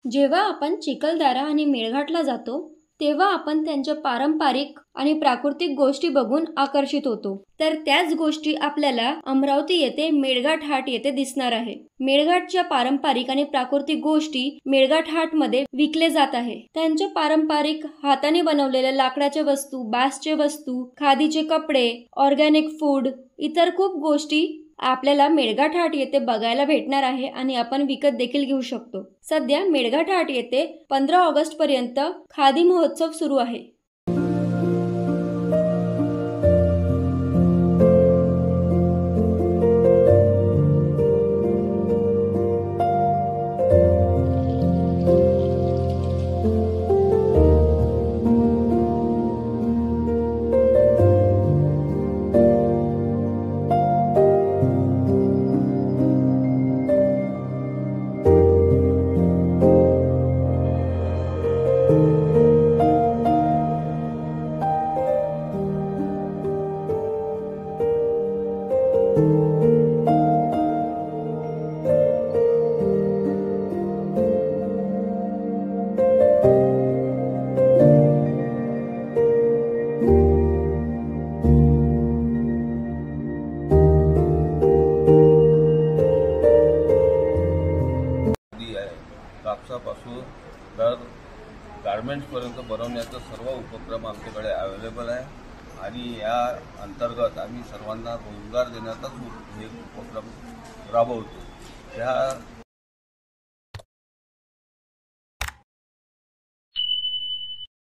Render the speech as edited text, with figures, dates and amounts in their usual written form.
जेव्हा आपण चिखलदरा आणि मेळघाटला जातो तेव्हा आपण त्यांच्या पारंपरिक आणि प्राकृतिक गोष्टी बघून आकर्षित होतो। तर त्याच गोष्टी आपल्याला अमरावती येथे मेळघाट हाट येथे दिसणार आहे। मेळघाटच्या पारंपरिक आणि प्राकृतिक गोष्टी मेळघाट हाट मध्ये विकले जात आहे। त्यांच्या पारंपरिक हाताने बनवलेल्या लाकडाच्या वस्तू, बांसचे वस्तू, खादीचे कपडे, ऑर्गॅनिक फूड, इतर खूप गोष्टी आपल्याला मेळघाट हाट येथे बघायला भेटणार आहे आणि आपण विकत देखील घेऊ शकतो। सध्या मेळघाट हाट येथे 15 ऑगस्ट पर्यंत खादी महोत्सव सुरू आहे। कापसापासून तर गारमेंट्सपर्यंत बनवण्याचा सर्व उपक्रम आमच्याकडे अवेलेबल आहे आणि या अंतर्गत आम्ही सर्वांना रोजगार देण्याचाच हे उपक्रम राबवतो। ह्या